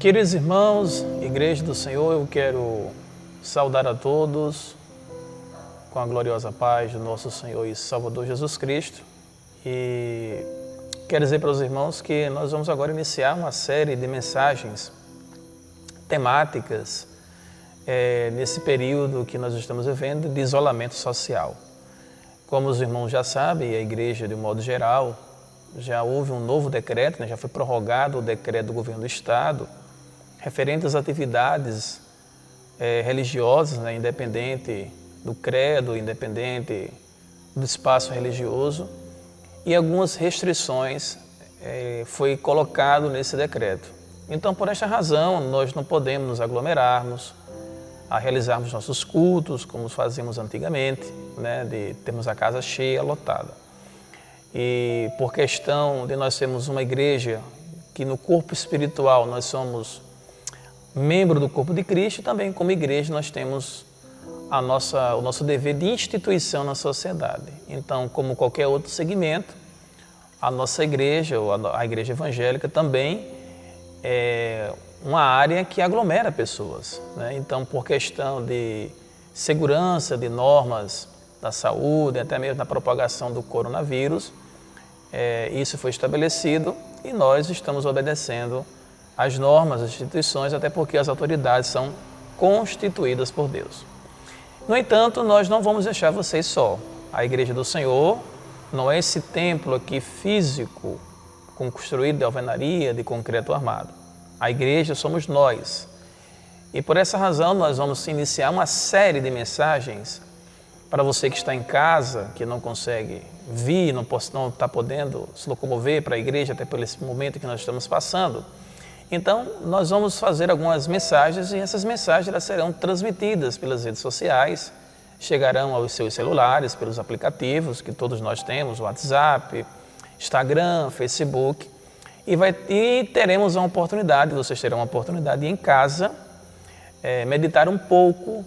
Queridos irmãos, Igreja do Senhor, eu quero saudar a todos com a gloriosa paz do nosso Senhor e Salvador Jesus Cristo. E quero dizer para os irmãos que nós vamos agora iniciar uma série de mensagens temáticas nesse período que nós estamos vivendo de isolamento social. Como os irmãos já sabem, a Igreja, de um modo geral, já houve um novo decreto, já foi prorrogado o decreto do governo do Estado, referente às atividades religiosas, independente do credo, independente do espaço religioso, e algumas restrições foi colocado nesse decreto. Então, por esta razão, nós não podemos nos aglomerarmos, a realizarmos nossos cultos, como fazíamos antigamente, de termos a casa cheia, lotada. E por questão de nós sermos uma igreja que no corpo espiritual nós somos membro do corpo de Cristo, também como igreja nós temos o nosso dever de instituição na sociedade. Então, como qualquer outro segmento, a nossa igreja, ou a igreja evangélica também é uma área que aglomera pessoas. Então, por questão de segurança, de normas da saúde, até mesmo na propagação do coronavírus, isso foi estabelecido e nós estamos obedecendo as normas, as instituições, até porque as autoridades são constituídas por Deus. No entanto, nós não vamos deixar vocês só. A Igreja do Senhor não é esse templo aqui físico, construído de alvenaria, de concreto armado. A igreja somos nós. E por essa razão nós vamos iniciar uma série de mensagens para você que está em casa, que não consegue vir, não está podendo se locomover para a igreja, até por esse momento que nós estamos passando. Então, nós vamos fazer algumas mensagens e essas mensagens elas serão transmitidas pelas redes sociais, chegarão aos seus celulares, pelos aplicativos que todos nós temos, WhatsApp, Instagram, Facebook, e teremos a oportunidade, vocês terão a oportunidade de em casa meditar um pouco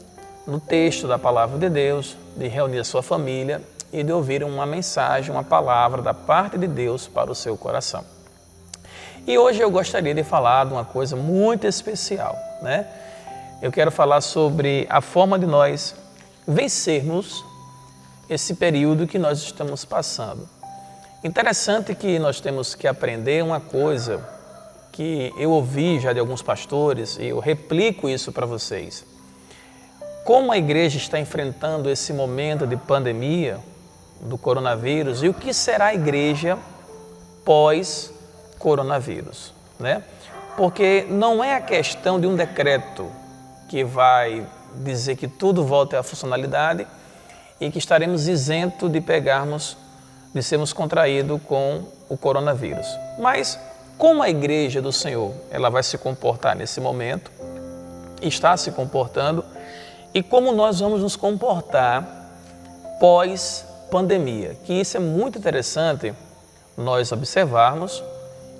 no texto da Palavra de Deus, de reunir a sua família e de ouvir uma mensagem, uma palavra da parte de Deus para o seu coração. E hoje eu gostaria de falar de uma coisa muito especial, Eu quero falar sobre a forma de nós vencermos esse período que nós estamos passando. Interessante que nós temos que aprender uma coisa que eu ouvi já de alguns pastores e eu replico isso para vocês. Como a igreja está enfrentando esse momento de pandemia do coronavírus e o que será a igreja pós-coronavírus, Porque não é a questão de um decreto que vai dizer que tudo volta à funcionalidade e que estaremos isentos de sermos contraídos com o coronavírus. Mas como a igreja do Senhor ela vai se comportar nesse momento, está se comportando, e como nós vamos nos comportar pós-pandemia, que isso é muito interessante nós observarmos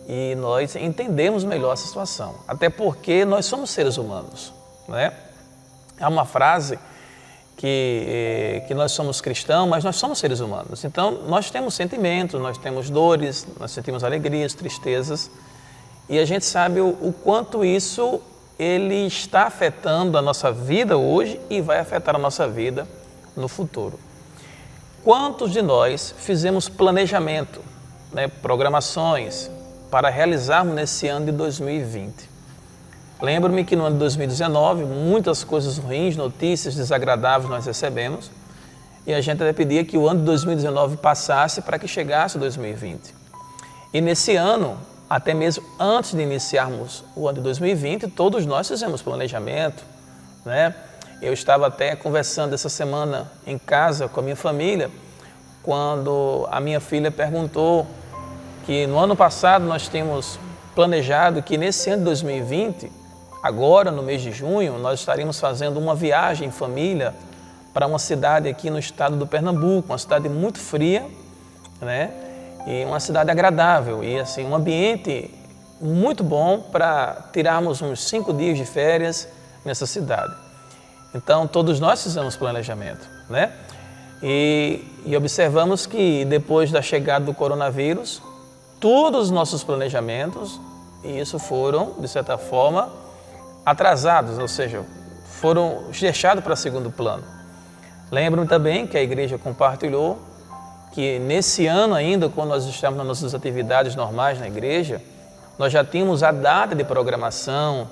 e nós entendemos melhor a situação, até porque nós somos seres humanos, Há uma frase que nós somos cristãos, mas nós somos seres humanos, então nós temos sentimentos, nós temos dores, nós sentimos alegrias, tristezas, e a gente sabe o quanto isso ele está afetando a nossa vida hoje e vai afetar a nossa vida no futuro. Quantos de nós fizemos planejamento, programações para realizarmos nesse ano de 2020? Lembro-me que no ano de 2019, muitas coisas ruins, notícias desagradáveis nós recebemos e a gente até pedia que o ano de 2019 passasse para que chegasse 2020. E nesse ano, até mesmo antes de iniciarmos o ano de 2020, todos nós fizemos planejamento, Eu estava até conversando essa semana em casa com a minha família, quando a minha filha perguntou que no ano passado nós tínhamos planejado que nesse ano de 2020, agora no mês de junho, nós estaríamos fazendo uma viagem em família para uma cidade aqui no estado do Pernambuco, uma cidade muito fria, E uma cidade agradável e assim, um ambiente muito bom para tirarmos uns 5 dias de férias nessa cidade. Então, todos nós fizemos planejamento, E observamos que depois da chegada do coronavírus, todos os nossos planejamentos e isso foram, de certa forma, atrasados, ou seja, foram deixados para segundo plano. Lembro também que a igreja compartilhou que nesse ano ainda, quando nós estávamos nas nossas atividades normais na igreja, nós já tínhamos a data de programação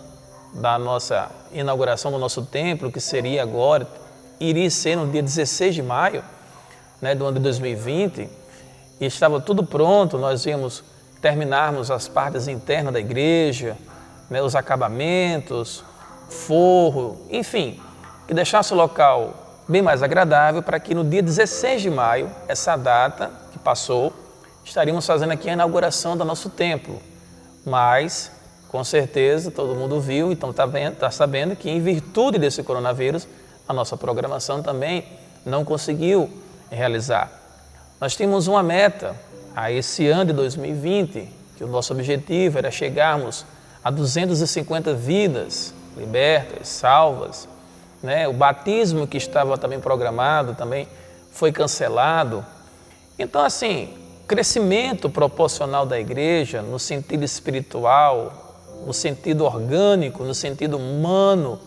da nossa inauguração do nosso templo, que seria agora, iria ser no dia 16 de maio, né, do ano de 2020, e estava tudo pronto, nós íamos terminarmos as partes internas da igreja, né, os acabamentos, forro, enfim, que deixasse o local bem mais agradável para que no dia 16 de maio, essa data que passou, estaríamos fazendo aqui a inauguração do nosso templo. Mas, com certeza, todo mundo viu, então está sabendo que em virtude desse coronavírus, a nossa programação também não conseguiu realizar. Nós tínhamos uma meta a esse ano de 2020, que o nosso objetivo era chegarmos a 250 vidas libertas, salvas, né? O batismo que estava também programado também foi cancelado. Então, assim, crescimento proporcional da igreja no sentido espiritual, no sentido orgânico, no sentido humano,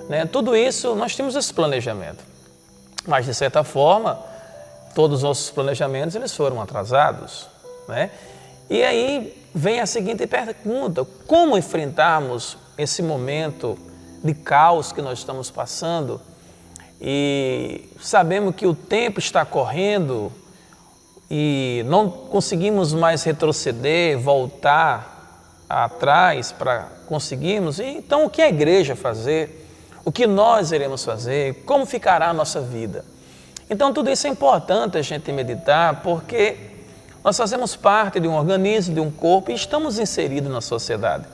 né? Tudo isso nós temos esse planejamento. Mas, de certa forma, todos os nossos planejamentos eles foram atrasados, né? E aí vem a seguinte pergunta: como enfrentarmos esse momento de caos que nós estamos passando e sabemos que o tempo está correndo e não conseguimos mais retroceder, voltar atrás para conseguirmos? Então, o que a igreja fazer? O que nós iremos fazer? Como ficará a nossa vida? Então, tudo isso é importante a gente meditar, porque nós fazemos parte de um organismo, de um corpo e estamos inseridos na sociedade.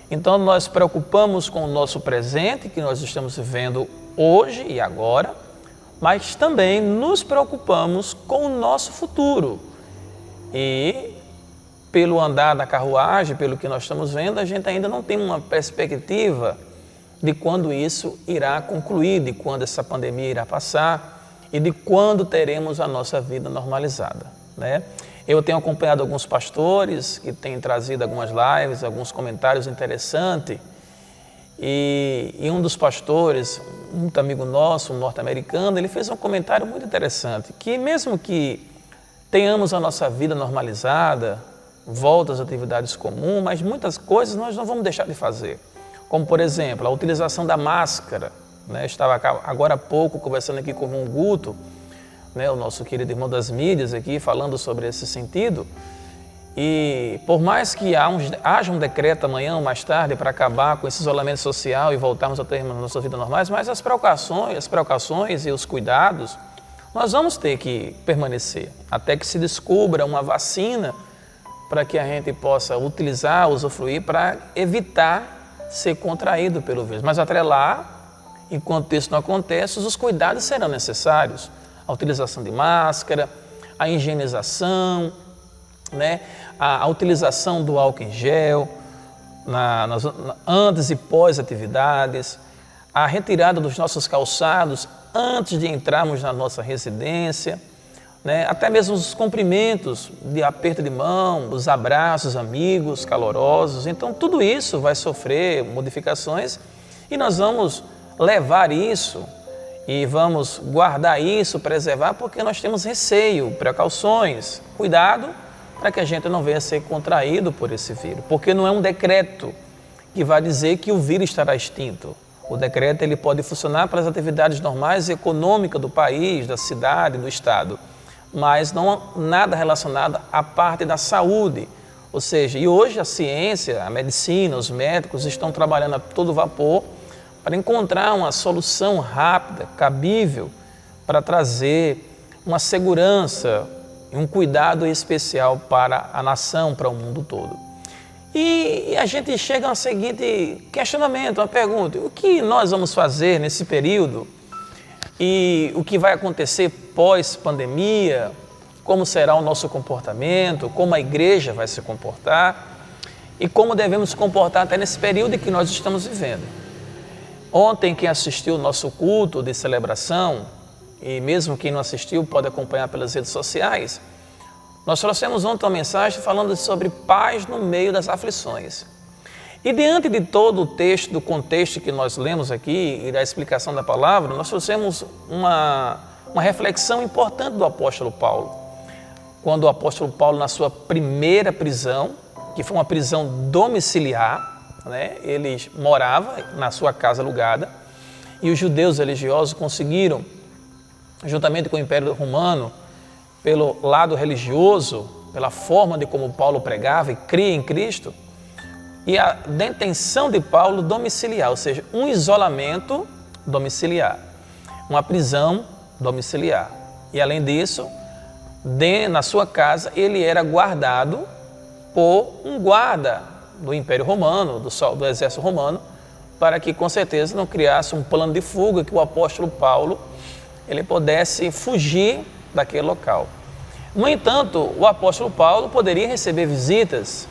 Então, nós preocupamos com o nosso presente, que nós estamos vivendo hoje e agora, mas também nos preocupamos com o nosso futuro. E, pelo andar da carruagem, pelo que nós estamos vendo, a gente ainda não tem uma perspectiva de quando isso irá concluir, de quando essa pandemia irá passar e de quando teremos a nossa vida normalizada, né? Eu tenho acompanhado alguns pastores que têm trazido algumas lives, alguns comentários interessantes. E um dos pastores, muito amigo nosso, um norte-americano, ele fez um comentário muito interessante, que mesmo que tenhamos a nossa vida normalizada, volta às atividades comuns, mas muitas coisas nós não vamos deixar de fazer. Como, por exemplo, a utilização da máscara, né? Eu estava agora há pouco conversando aqui com o Guto, né, o nosso querido irmão das mídias aqui, falando sobre esse sentido. E por mais que haja um decreto amanhã ou mais tarde para acabar com esse isolamento social e voltarmos a ter nossa vida normais, mas as precauções e os cuidados, nós vamos ter que permanecer até que se descubra uma vacina para que a gente possa utilizar, usufruir para evitar ser contraído pelo vírus. Mas até lá, enquanto isso não acontece, os cuidados serão necessários. A utilização de máscara, a higienização, né? A utilização do álcool em gel antes e pós atividades, a retirada dos nossos calçados antes de entrarmos na nossa residência, né? Até mesmo os cumprimentos de aperto de mão, os abraços amigos, calorosos. Então, tudo isso vai sofrer modificações e nós vamos levar isso e vamos guardar isso, preservar, porque nós temos receio, precauções, cuidado para que a gente não venha a ser contraído por esse vírus. Porque não é um decreto que vai dizer que o vírus estará extinto. O decreto ele pode funcionar para as atividades normais e econômicas do país, da cidade, do estado, mas não nada relacionado à parte da saúde. Ou seja, e hoje a ciência, a medicina, os médicos estão trabalhando a todo vapor para encontrar uma solução rápida, cabível, para trazer uma segurança e um cuidado especial para a nação, para o mundo todo. E a gente chega ao seguinte questionamento, uma pergunta: o que nós vamos fazer nesse período? E o que vai acontecer pós-pandemia? Como será o nosso comportamento? Como a igreja vai se comportar? E como devemos se comportar até nesse período em que nós estamos vivendo? Ontem, quem assistiu o nosso culto de celebração, e mesmo quem não assistiu pode acompanhar pelas redes sociais, Nós trouxemos ontem uma mensagem falando sobre paz no meio das aflições. E diante de todo o texto, do contexto que nós lemos aqui e da explicação da palavra, nós trouxemos uma reflexão importante do apóstolo Paulo. Quando o apóstolo Paulo, na sua primeira prisão, que foi uma prisão domiciliar, né, ele morava na sua casa alugada, e os judeus religiosos conseguiram, juntamente com o Império Romano, pelo lado religioso, pela forma de como Paulo pregava e cria em Cristo, e a detenção de Paulo domiciliar, ou seja, um isolamento domiciliar, uma prisão domiciliar. E além disso, na sua casa, ele era guardado por um guarda do Império Romano, do exército romano, para que com certeza não criasse um plano de fuga, que o apóstolo Paulo ele pudesse fugir daquele local. No entanto, o apóstolo Paulo poderia receber visitas,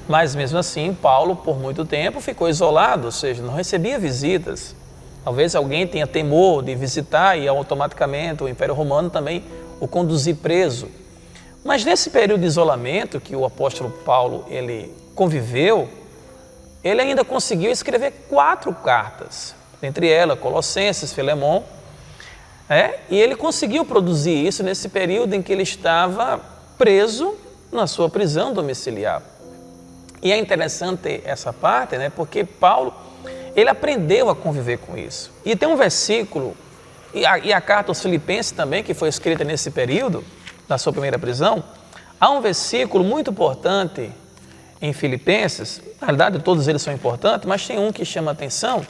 mas mesmo assim, Paulo, por muito tempo, ficou isolado, ou seja, não recebia visitas. Talvez alguém tenha temor de visitar e automaticamente o Império Romano também o conduzir preso. Mas nesse período de isolamento que o apóstolo Paulo ele conviveu, ele ainda conseguiu escrever 4 cartas, entre elas Colossenses, Filemon, e ele conseguiu produzir isso nesse período em que ele estava preso na sua prisão domiciliar. E é interessante essa parte, né, porque Paulo ele aprendeu a conviver com isso. E tem um versículo, e a carta aos Filipenses também, que foi escrita nesse período, na sua primeira prisão, há um versículo muito importante em Filipenses, na verdade todos eles são importantes, mas tem um que chama a atenção,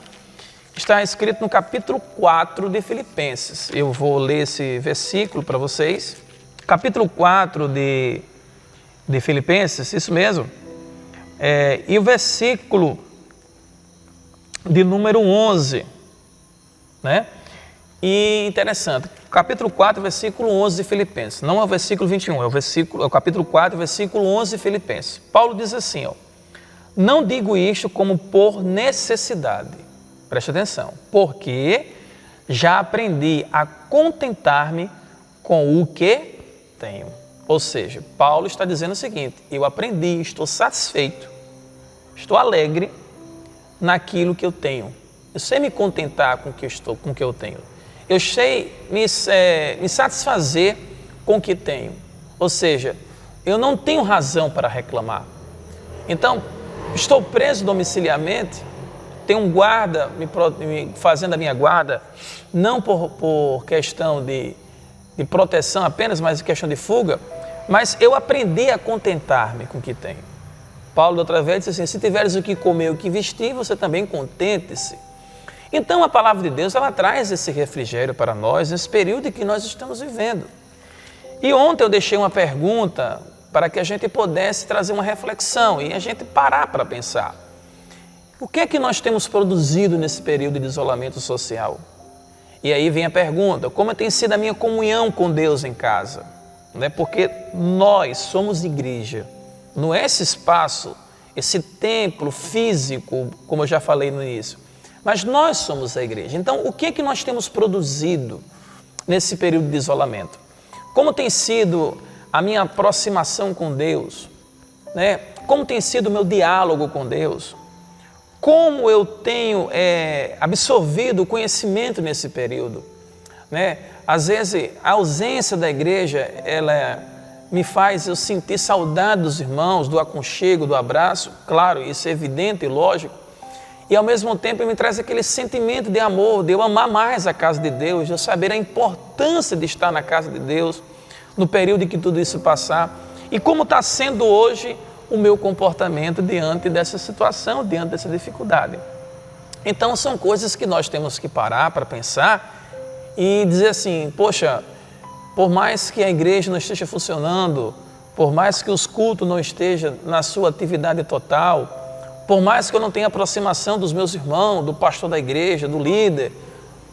está escrito no capítulo 4 de Filipenses. Eu vou ler esse versículo para vocês. Capítulo 4 de Filipenses, isso mesmo. E o versículo de número 11, né? E interessante, capítulo 4, versículo 11 de Filipenses, não é o versículo 21, é o capítulo 4, versículo 11 de Filipenses. Paulo diz assim, não digo isto como por necessidade, preste atenção, porque já aprendi a contentar-me com o que tenho. Ou seja, Paulo está dizendo o seguinte, eu aprendi, estou satisfeito, estou alegre naquilo que eu tenho. Eu sei me contentar com o que eu tenho. Eu sei me satisfazer com o que tenho. Ou seja, eu não tenho razão para reclamar. Então, estou preso domiciliarmente, tem um guarda me fazendo a minha guarda, não por questão de proteção apenas, mas questão de fuga, mas eu aprendi a contentar-me com o que tenho. Paulo, outra vez, disse assim, se tiveres o que comer e o que vestir, você também contente-se. Então, a palavra de Deus, ela traz esse refrigério para nós, nesse período em que nós estamos vivendo. E ontem eu deixei uma pergunta para que a gente pudesse trazer uma reflexão e a gente parar para pensar. O que é que nós temos produzido nesse período de isolamento social? E aí vem a pergunta, como tem sido a minha comunhão com Deus em casa? Porque nós somos igreja, não é esse espaço, esse templo físico, como eu já falei no início, mas nós somos a igreja. Então, o que é que nós temos produzido nesse período de isolamento? Como tem sido a minha aproximação com Deus? Como tem sido o meu diálogo com Deus? Como eu tenho absorvido o conhecimento nesse período? Às vezes, a ausência da igreja, ela me faz eu sentir saudade dos irmãos, do aconchego, do abraço. Claro, isso é evidente e lógico. E ao mesmo tempo me traz aquele sentimento de amor, de eu amar mais a casa de Deus, de eu saber a importância de estar na casa de Deus, no período em que tudo isso passar. E como está sendo hoje o meu comportamento diante dessa situação, diante dessa dificuldade. Então são coisas que nós temos que parar para pensar e dizer assim, poxa, por mais que a igreja não esteja funcionando, por mais que os cultos não estejam na sua atividade total, por mais que eu não tenha aproximação dos meus irmãos, do pastor da igreja, do líder,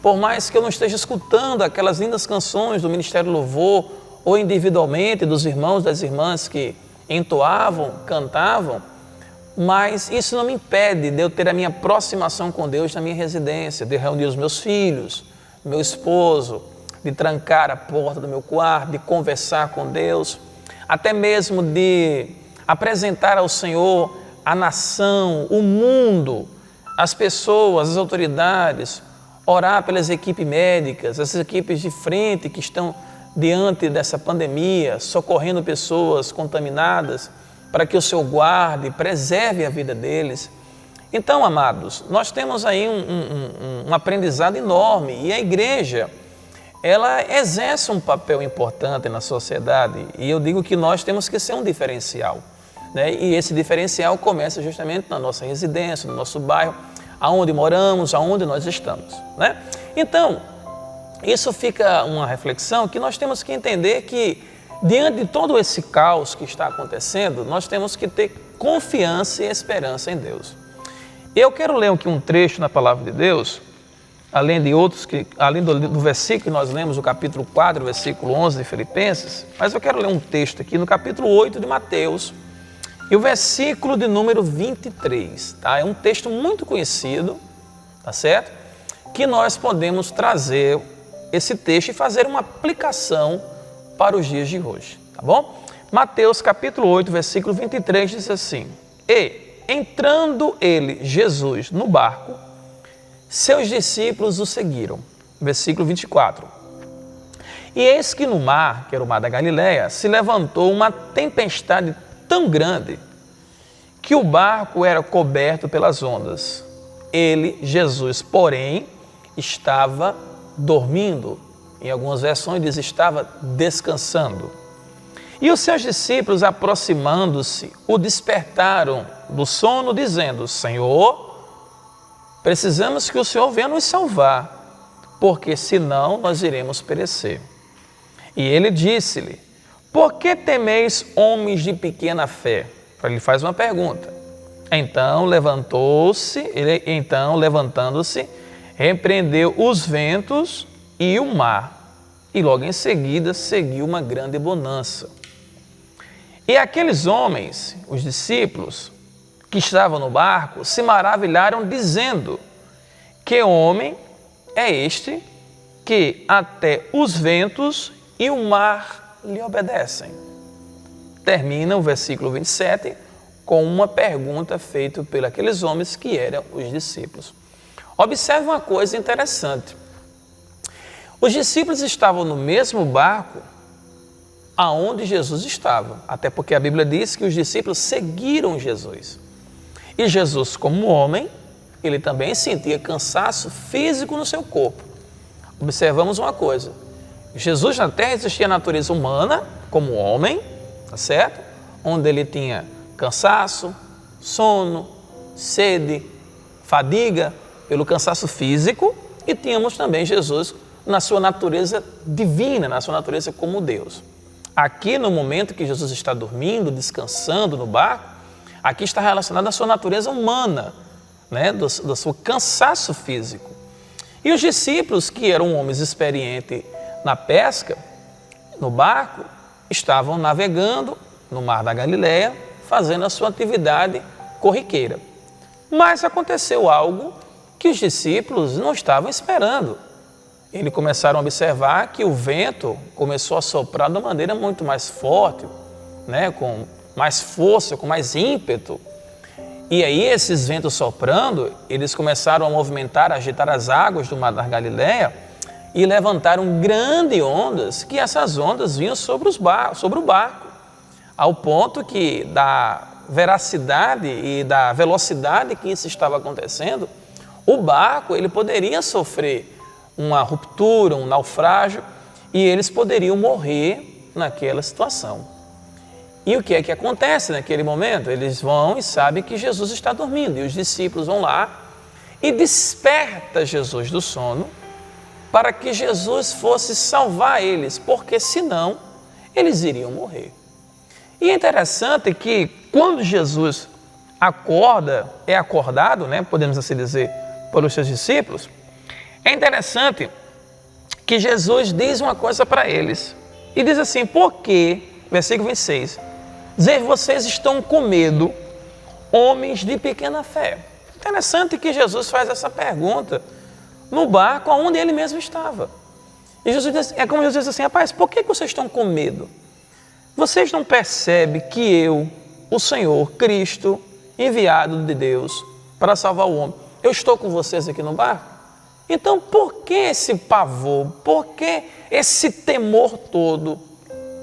por mais que eu não esteja escutando aquelas lindas canções do Ministério Louvor, ou individualmente dos irmãos, das irmãs que entoavam, cantavam, mas isso não me impede de eu ter a minha aproximação com Deus na minha residência, de reunir os meus filhos, meu esposo, de trancar a porta do meu quarto, de conversar com Deus. até mesmo de apresentar ao Senhor a nação, o mundo, as pessoas, as autoridades, orar pelas equipes médicas, as equipes de frente que estão diante dessa pandemia, socorrendo pessoas contaminadas, para que o Senhor guarde, preserve a vida deles. Então, amados, nós temos aí um aprendizado enorme e a igreja, ela exerce um papel importante na sociedade e eu digo que nós temos que ser um diferencial, né? E esse diferencial começa justamente na nossa residência, no nosso bairro, aonde moramos, aonde nós estamos, né? Então, isso fica uma reflexão que nós temos que entender que diante de todo esse caos que está acontecendo, nós temos que ter confiança e esperança em Deus. Eu quero ler aqui um trecho na Palavra de Deus, além de outros, além do versículo que nós lemos, o capítulo 4, versículo 11 de Filipenses, mas eu quero ler um texto aqui no capítulo 8 de Mateus, e o versículo de número 23, tá? É um texto muito conhecido, tá certo? Que nós podemos trazer esse texto e fazer uma aplicação para os dias de hoje, tá bom? Mateus capítulo 8, versículo 23 diz assim: E, entrando ele, Jesus, no barco, seus discípulos o seguiram. Versículo 24. E eis que no mar, que era o mar da Galileia, se levantou uma tempestade tão grande que o barco era coberto pelas ondas. Ele, Jesus, porém, estava dormindo. Em algumas versões diz estava descansando. E os seus discípulos, aproximando-se, o despertaram do sono, dizendo: Senhor, precisamos que o Senhor venha nos salvar, porque senão nós iremos perecer. E ele disse-lhe: Por que temeis, homens de pequena fé? Ele faz uma pergunta. Então, levantando-se, repreendeu os ventos e o mar, e logo em seguida seguiu uma grande bonança. E aqueles homens, os discípulos, que estavam no barco, se maravilharam, dizendo: Que homem é este que até os ventos e o mar lhe obedecem? Termina o versículo 27 com uma pergunta feita por aqueles homens que eram os discípulos. Observe uma coisa interessante. Os discípulos estavam no mesmo barco aonde Jesus estava, até porque a Bíblia diz que os discípulos seguiram Jesus. E Jesus, como homem, ele também sentia cansaço físico no seu corpo. Observamos uma coisa: Jesus na terra existia a natureza humana como homem, tá certo? Onde ele tinha cansaço, sono, sede, fadiga pelo cansaço físico, e tínhamos também Jesus na sua natureza divina, na sua natureza como Deus. Aqui no momento que Jesus está dormindo, descansando no barco, aqui está relacionado à sua natureza humana, né? do seu cansaço físico. E os discípulos, que eram homens experientes na pesca, no barco, estavam navegando no mar da Galileia, fazendo a sua atividade corriqueira. Mas aconteceu algo que os discípulos não estavam esperando. Eles começaram a observar que o vento começou a soprar de uma maneira muito mais forte, né? Com mais força, com mais ímpeto. E aí esses ventos soprando, eles começaram a movimentar, a agitar as águas do mar da Galileia e levantaram grandes ondas, que essas ondas vinham sobre o barco, ao ponto que da veracidade e da velocidade que isso estava acontecendo, o barco ele poderia sofrer uma ruptura, um naufrágio, e eles poderiam morrer naquela situação. E o que é que acontece naquele momento? Eles vão e sabem que Jesus está dormindo, e os discípulos vão lá e desperta Jesus do sono para que Jesus fosse salvar eles, porque senão eles iriam morrer. E é interessante que quando Jesus é acordado, né, podemos assim dizer, pelos seus discípulos, é interessante que Jesus diz uma coisa para eles. E diz assim: porque, versículo 26, dizer vocês estão com medo, homens de pequena fé. Interessante que Jesus faz essa pergunta no barco onde ele mesmo estava. E Jesus diz, é como Jesus diz assim: rapaz, por que vocês estão com medo? Vocês não percebem que eu, o Senhor, Cristo, enviado de Deus para salvar o homem, eu estou com vocês aqui no barco? Então, por que esse pavor? Por que esse temor todo?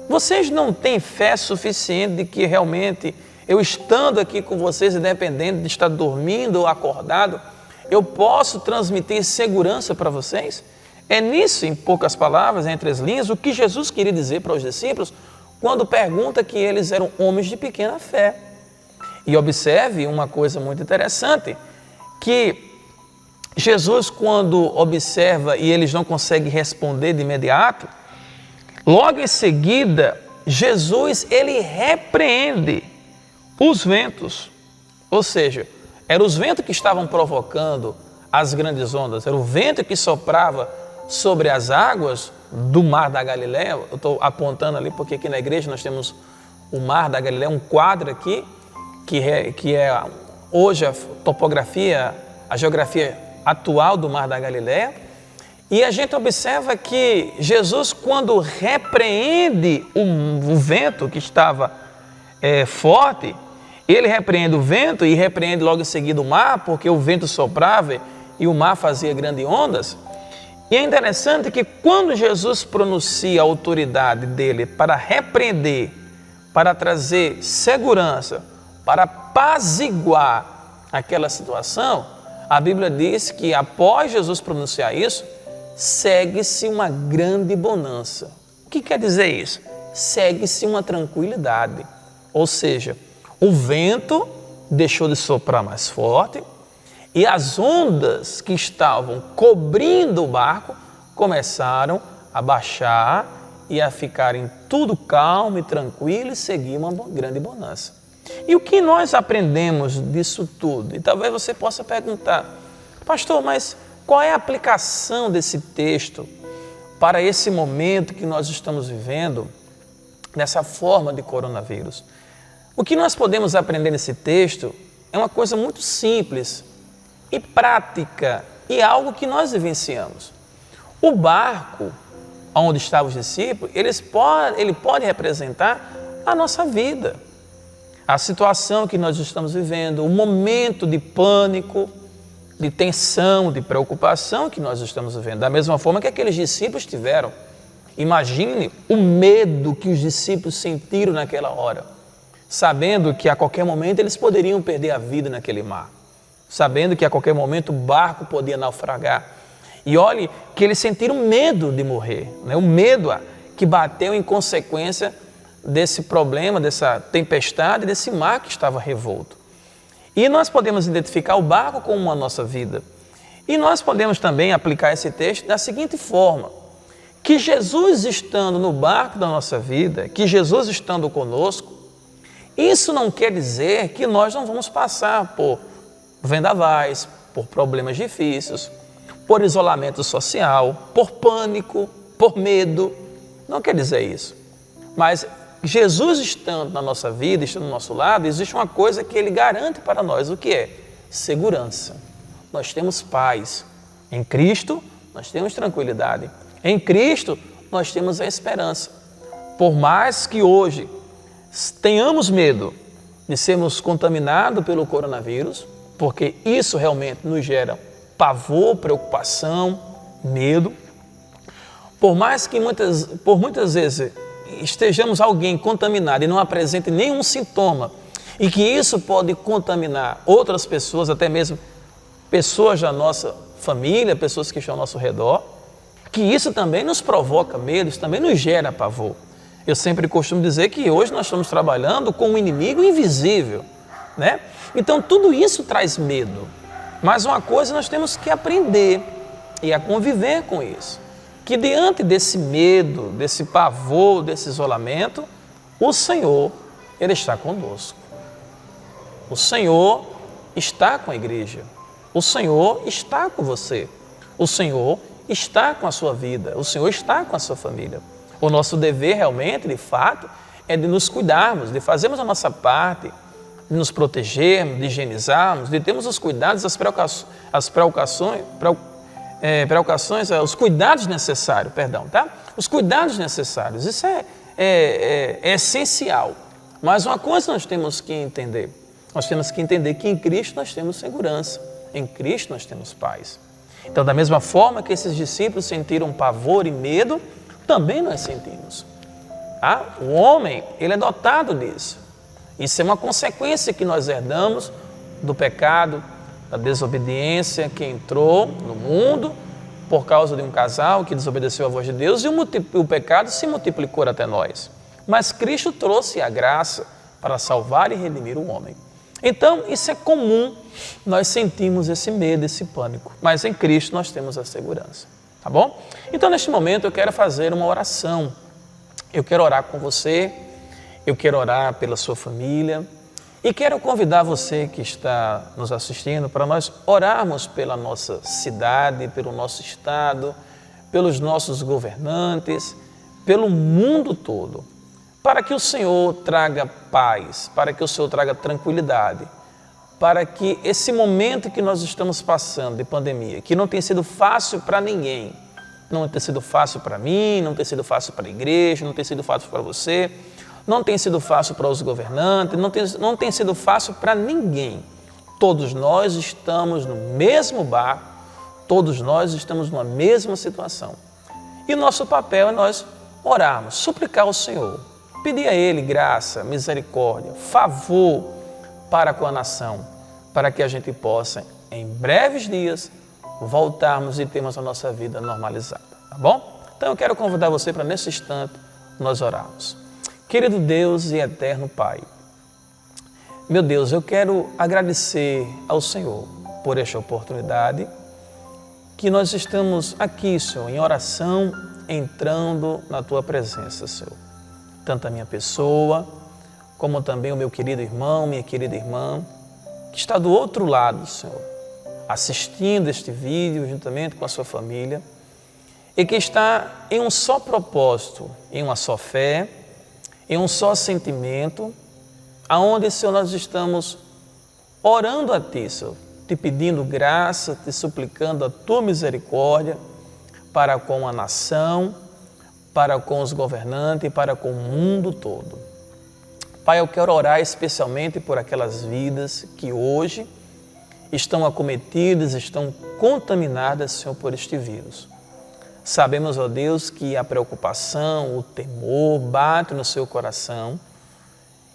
Vocês não têm fé suficiente de que realmente eu estando aqui com vocês, independente de estar dormindo ou acordado, eu posso transmitir segurança para vocês? É nisso, em poucas palavras, entre as linhas, o que Jesus queria dizer para os discípulos quando pergunta que eles eram homens de pequena fé. E observe uma coisa muito interessante, que Jesus, quando observa e eles não conseguem responder de imediato, logo em seguida, Jesus, ele repreende os ventos. Ou seja, eram os ventos que estavam provocando as grandes ondas, era o vento que soprava sobre as águas do Mar da Galileia. Eu estou apontando ali porque aqui na igreja nós temos o Mar da Galileia, um quadro aqui, que é hoje a topografia, a geografia atual do Mar da Galileia. E a gente observa que Jesus, quando repreende o vento que estava forte, ele repreende o vento e repreende logo em seguida o mar, porque o vento soprava e o mar fazia grandes ondas. E é interessante que quando Jesus pronuncia a autoridade dele para repreender, para trazer segurança, para apaziguar aquela situação, a Bíblia diz que após Jesus pronunciar isso, segue-se uma grande bonança. O que quer dizer isso? Segue-se uma tranquilidade. Ou seja, o vento deixou de soprar mais forte e as ondas que estavam cobrindo o barco começaram a baixar e a ficarem tudo calmo e tranquilo e seguir uma grande bonança. E o que nós aprendemos disso tudo? E talvez você possa perguntar, pastor, mas qual é a aplicação desse texto para esse momento que nós estamos vivendo, nessa forma de coronavírus? O que nós podemos aprender nesse texto é uma coisa muito simples e prática e algo que nós vivenciamos. O barco onde estavam os discípulos, ele pode representar a nossa vida, a situação que nós estamos vivendo, o momento de pânico, de tensão, de preocupação que nós estamos vivendo, da mesma forma que aqueles discípulos tiveram. Imagine o medo que os discípulos sentiram naquela hora, sabendo que a qualquer momento eles poderiam perder a vida naquele mar, sabendo que a qualquer momento o barco podia naufragar. E olhe que eles sentiram medo de morrer, né? O medo que bateu em consequência desse problema, dessa tempestade, desse mar que estava revolto. E nós podemos identificar o barco como a nossa vida. E nós podemos também aplicar esse texto da seguinte forma, que Jesus estando no barco da nossa vida, que Jesus estando conosco, isso não quer dizer que nós não vamos passar por vendavais, por problemas difíceis, por isolamento social, por pânico, por medo. Não quer dizer isso. Mas Jesus estando na nossa vida, estando do nosso lado, existe uma coisa que Ele garante para nós. O que é? Segurança. Nós temos paz. Em Cristo, nós temos tranquilidade. Em Cristo, nós temos a esperança. Por mais que hoje tenhamos medo de sermos contaminados pelo coronavírus, porque isso realmente nos gera pavor, preocupação, medo. Por mais que muitas vezes estejamos alguém contaminado e não apresente nenhum sintoma, e que isso pode contaminar outras pessoas, até mesmo pessoas da nossa família, pessoas que estão ao nosso redor, que isso também nos provoca medo, isso também nos gera pavor. Eu sempre costumo dizer que hoje nós estamos trabalhando com um inimigo invisível, né? Então tudo isso traz medo. Mas uma coisa nós temos que aprender e a conviver com isso. Que diante desse medo, desse pavor, desse isolamento, o Senhor, Ele está conosco. O Senhor está com a igreja. O Senhor está com você. O Senhor está com a sua vida. O Senhor está com a sua família. O nosso dever realmente, de fato, é de nos cuidarmos, de fazermos a nossa parte, de nos protegermos, de higienizarmos, de termos os cuidados, os cuidados necessários, tá? Os cuidados necessários. Isso é essencial. Mas uma coisa nós temos que entender. Nós temos que entender que em Cristo nós temos segurança. Em Cristo nós temos paz. Então, da mesma forma que esses discípulos sentiram pavor e medo, também nós sentimos. O homem, ele é dotado disso. Isso é uma consequência que nós herdamos do pecado, da desobediência que entrou no mundo por causa de um casal que desobedeceu à voz de Deus e o pecado se multiplicou até nós. Mas Cristo trouxe a graça para salvar e redimir o homem. Então, isso é comum, nós sentimos esse medo, esse pânico, mas em Cristo nós temos a segurança, tá bom? Então, neste momento, eu quero fazer uma oração. Eu quero orar com você, eu quero orar pela sua família e quero convidar você que está nos assistindo para nós orarmos pela nossa cidade, pelo nosso estado, pelos nossos governantes, pelo mundo todo, para que o Senhor traga paz, para que o Senhor traga tranquilidade, para que esse momento que nós estamos passando de pandemia, que não tem sido fácil para ninguém, não tem sido fácil para mim, não tem sido fácil para a igreja, não tem sido fácil para você, não tem sido fácil para os governantes, não tem sido fácil para ninguém. Todos nós estamos no mesmo barco, todos nós estamos numa mesma situação. E o nosso papel é nós orarmos, suplicar ao Senhor, pedir a Ele graça, misericórdia, favor para com a nação, para que a gente possa, em breves dias, voltarmos e termos a nossa vida normalizada, tá bom? Então eu quero convidar você para, nesse instante, nós orarmos. Querido Deus e eterno Pai, meu Deus, eu quero agradecer ao Senhor por esta oportunidade que nós estamos aqui, Senhor, em oração, entrando na Tua presença, Senhor. Tanto a minha pessoa, como também o meu querido irmão, minha querida irmã, que está do outro lado, Senhor, assistindo este vídeo juntamente com a sua família e que está em um só propósito, em uma só fé, em um só sentimento, aonde, Senhor, nós estamos orando a Ti, Senhor, te pedindo graça, te suplicando a Tua misericórdia para com a nação, para com os governantes e para com o mundo todo. Pai, eu quero orar especialmente por aquelas vidas que hoje estão acometidas, estão contaminadas, Senhor, por este vírus. Sabemos, ó Deus, que a preocupação, o temor bate no seu coração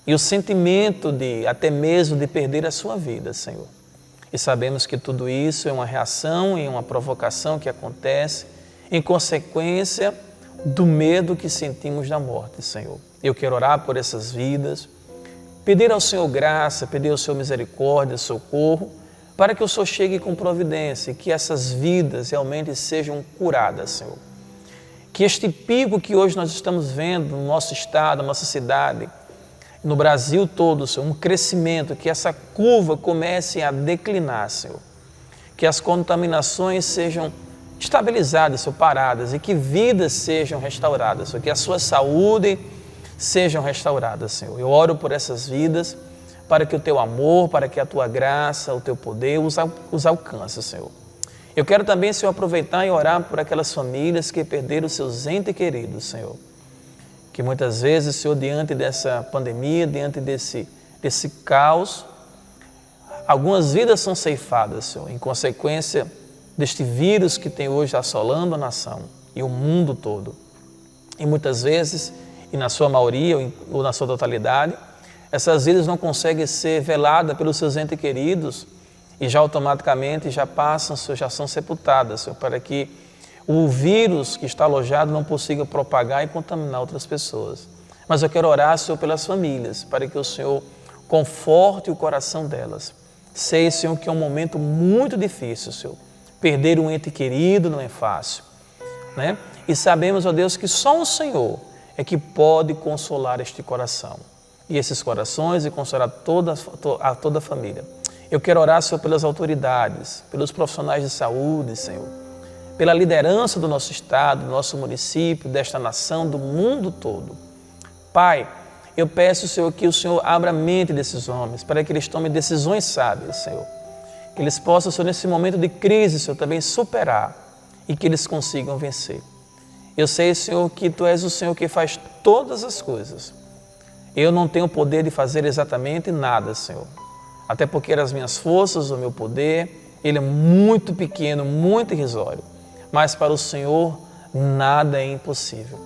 e o sentimento de, até mesmo, de perder a sua vida, Senhor. E sabemos que tudo isso é uma reação e uma provocação que acontece em consequência do medo que sentimos da morte, Senhor. Eu quero orar por essas vidas, pedir ao Senhor graça, pedir ao Senhor misericórdia, socorro, para que o Senhor chegue com providência e que essas vidas realmente sejam curadas, Senhor. Que este pico que hoje nós estamos vendo no nosso estado, na nossa cidade, no Brasil todo, Senhor, um crescimento, que essa curva comece a declinar, Senhor. Que as contaminações sejam estabilizadas, Senhor, paradas, e que vidas sejam restauradas, Senhor. Que a sua saúde sejam restauradas, Senhor. Eu oro por essas vidas, para que o Teu amor, para que a Tua graça, o Teu poder os alcance, Senhor. Eu quero também, Senhor, aproveitar e orar por aquelas famílias que perderam seus entes queridos, Senhor. Que muitas vezes, Senhor, diante dessa pandemia, diante desse caos, algumas vidas são ceifadas, Senhor, em consequência deste vírus que tem hoje assolando a nação e o mundo todo. E muitas vezes, e na sua maioria ou na sua totalidade, essas vidas não conseguem ser veladas pelos seus entes queridos e já automaticamente já passam, Senhor, já são sepultadas, Senhor, para que o vírus que está alojado não consiga propagar e contaminar outras pessoas. Mas eu quero orar, Senhor, pelas famílias, para que o Senhor conforte o coração delas. Sei, Senhor, que é um momento muito difícil, Senhor. Perder um ente querido não é fácil, né? E sabemos, ó Deus, que só o Senhor é que pode consolar este coração. E esses corações e consolar a toda a família. Eu quero orar, Senhor, pelas autoridades, pelos profissionais de saúde, Senhor, pela liderança do nosso estado, do nosso município, desta nação, do mundo todo. Pai, eu peço, Senhor, que o Senhor abra a mente desses homens, para que eles tomem decisões sábias, Senhor. Que eles possam, Senhor, nesse momento de crise, Senhor, também superar e que eles consigam vencer. Eu sei, Senhor, que Tu és o Senhor que faz todas as coisas. Eu não tenho poder de fazer exatamente nada, Senhor. Até porque as minhas forças, o meu poder, ele é muito pequeno, muito irrisório. Mas para o Senhor, nada é impossível.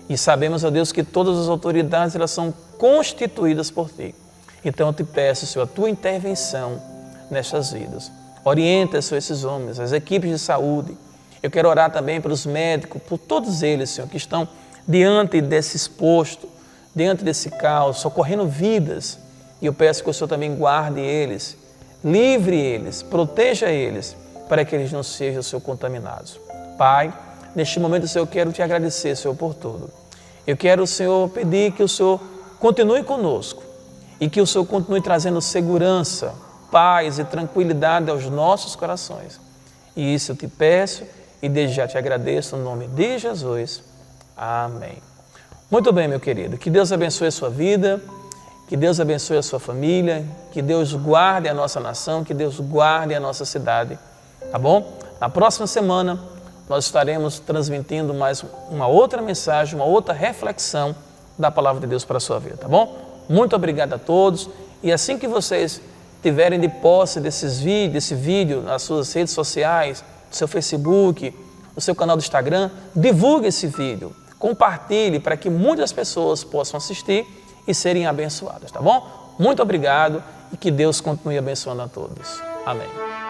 E sabemos, ó Deus, que todas as autoridades elas são constituídas por Ti. Então eu te peço, Senhor, a Tua intervenção nestas vidas. Orienta, Senhor, esses homens, as equipes de saúde. Eu quero orar também pelos médicos, por todos eles, Senhor, que estão diante desse exposto, diante desse caos, socorrendo vidas. E eu peço que o Senhor também guarde eles, livre eles, proteja eles, para que eles não sejam, Senhor, contaminados. Pai, neste momento, Senhor, eu quero Te agradecer, Senhor, por tudo. Eu quero, Senhor, pedir que o Senhor continue conosco e que o Senhor continue trazendo segurança, paz e tranquilidade aos nossos corações. E isso eu te peço e desde já te agradeço no nome de Jesus. Amém. Muito bem, meu querido. Que Deus abençoe a sua vida, que Deus abençoe a sua família, que Deus guarde a nossa nação, que Deus guarde a nossa cidade, tá bom? Na próxima semana, nós estaremos transmitindo mais uma outra mensagem, uma outra reflexão da Palavra de Deus para a sua vida, tá bom? Muito obrigado a todos e assim que vocês tiverem de posse desse vídeo nas suas redes sociais, no seu Facebook, no seu canal do Instagram, divulgue esse vídeo, compartilhe para que muitas pessoas possam assistir e serem abençoadas, tá bom? Muito obrigado e que Deus continue abençoando a todos. Amém.